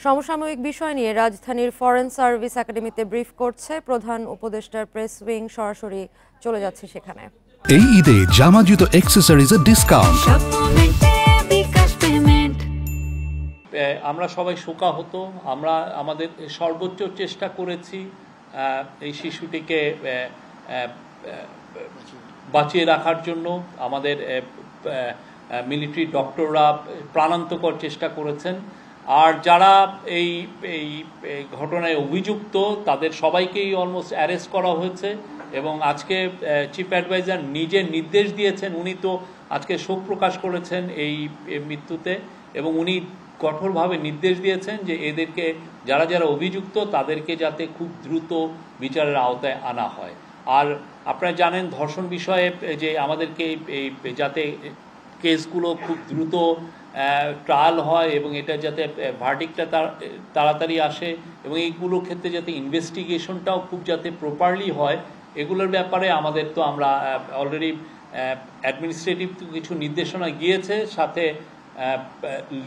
সমসাময়িক বিষয় নিয়ে রাজধানীর ফরেন সার্ভিস একাডেমিতে ব্রিফ করছে প্রধান উপদেষ্টার প্রেস উইং। সরাসরি চলে যাচ্ছে সেখানে। এই ঈদে জামা জুতো অ্যাকসেসরিজের ডিসকাউন্ট। আমরা সবাই শোকাহত। আমরা আমাদের সর্বোচ্চ চেষ্টা করেছি এই শিশুটিকে বাঁচিয়ে রাখার জন্য। আমাদের মিলিটারি ডক্টররা প্রাণান্তকর চেষ্টা করেছেন। আর যারা এই এই ঘটনায় অভিযুক্ত তাদের সবাইকেই অলমোস্ট অ্যারেস্ট করা হয়েছে এবং আজকে চিফ অ্যাডভাইজার নিজে নির্দেশ দিয়েছেন। উনি তো আজকে শোক প্রকাশ করেছেন এই মৃত্যুতে এবং উনি কঠোরভাবে নির্দেশ দিয়েছেন যে এদেরকে যারা যারা অভিযুক্ত তাদেরকে যাতে খুব দ্রুত বিচারের আওতায় আনা হয়। আর আপনারা জানেন ধর্ষণ বিষয়ে যে আমাদেরকে এই যাতে কেসগুলো খুব দ্রুত ট্রায়াল হয় এবং এটা যাতে ভার্ডিক্টটা তাড়াতাড়ি আসে এবং এইগুলোর ক্ষেত্রে যাতে ইনভেস্টিগেশনটাও খুব যাতে প্রপারলি হয়, এগুলোর ব্যাপারে আমাদের তো আমরা অলরেডি অ্যাডমিনিস্ট্রেটিভ কিছু নির্দেশনা গিয়েছে, সাথে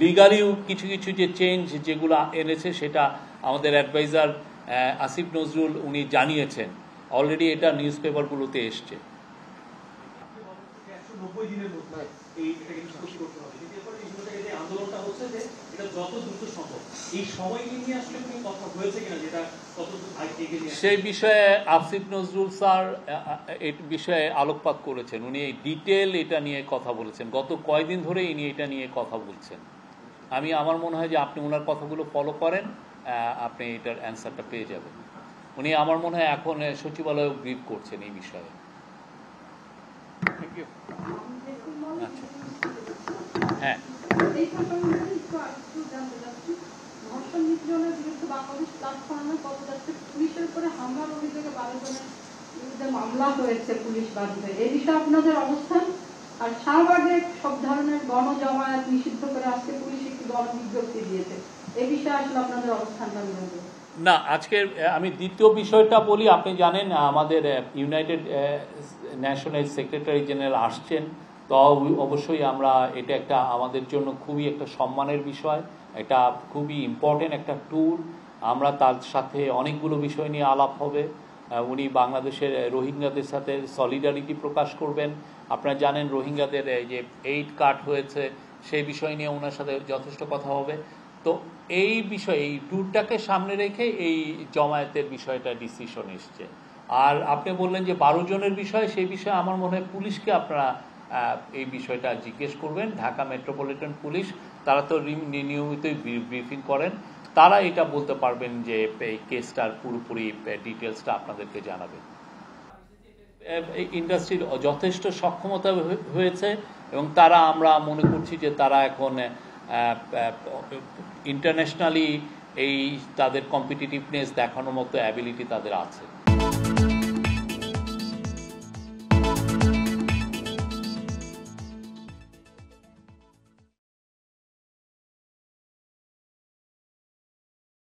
লিগালিও কিছু কিছু যে চেঞ্জ যেগুলো এনেছে সেটা আমাদের অ্যাডভাইজার আসিফ নজরুল উনি জানিয়েছেন। অলরেডি এটা নিউজ পেপারগুলোতে এসছে। সেই বিষয়ে আসিফ নজরুল স্যার এই বিষয়ে আলোকপাত করেছেন। উনি ডিটেল এটা নিয়ে কথা বলেছেন। গত কয়েকদিন ধরে ইনি এটা নিয়ে কথা বলছেন। আমার মনে হয় যে আপনি ওনার কথাগুলো ফলো করেন, আপনি এটার অ্যান্সারটা পেয়ে যাবেন। উনি আমার মনে হয় এখন সচিবালয়ে ব্রিফ করছেন এই বিষয়ে। আচ্ছা, হ্যাঁ, মামলা হয়েছে পুলিশ বাদে, এই বিষয়ে আপনাদের অবস্থান? আর শাহবাগে সব ধরনের গণজমায়েত নিষিদ্ধ করে আজকে পুলিশ একটি গণবিজ্ঞপ্তি দিয়েছে, এই বিষয়ে আসলে আপনাদের অবস্থানটা নেবে? না, আজকে আমি দ্বিতীয় বিষয়টা বলি। আপনি জানেন আমাদের ইউনাইটেড নেশনের সেক্রেটারি জেনারেল আসছেন, তো অবশ্যই আমরা এটা একটা আমাদের জন্য খুবই একটা সম্মানের বিষয়, এটা খুবই ইম্পর্টেন্ট একটা ট্যুর। আমরা তার সাথে অনেকগুলো বিষয় নিয়ে আলাপ হবে। উনি বাংলাদেশের রোহিঙ্গাদের সাথে সলিডারিটি প্রকাশ করবেন। আপনারা জানেন রোহিঙ্গাদের যে এইড কাট হয়েছে সেই বিষয় নিয়ে ওনার সাথে যথেষ্ট কথা হবে। তো এই বিষয়ে এই ট্যুরটাকে সামনে রেখে এই জমায়েতের বিষয়টা ডিসিশন এসছে। আর আপনি বললেন যে 12 জনের বিষয়, সেই বিষয়ে আমার মনে হয় পুলিশকে আপনারা এই বিষয়টা জিজ্ঞেস করবেন। ঢাকা মেট্রোপলিটন পুলিশ তারা তো নিয়মিতই ব্রিফিং করেন, তারা এটা বলতে পারবেন যে এই কেসটার পুরোপুরি ডিটেলসটা আপনাদেরকে জানাবেন। ইন্ডাস্ট্রির যথেষ্ট সক্ষমতা হয়েছে এবং তারা আমরা মনে করছি যে তারা এখন ইন্টারন্যাশনালি এই তাদের কম্পিটিটিভনেস দেখানোর মতো অ্যাবিলিটি তাদের আছে।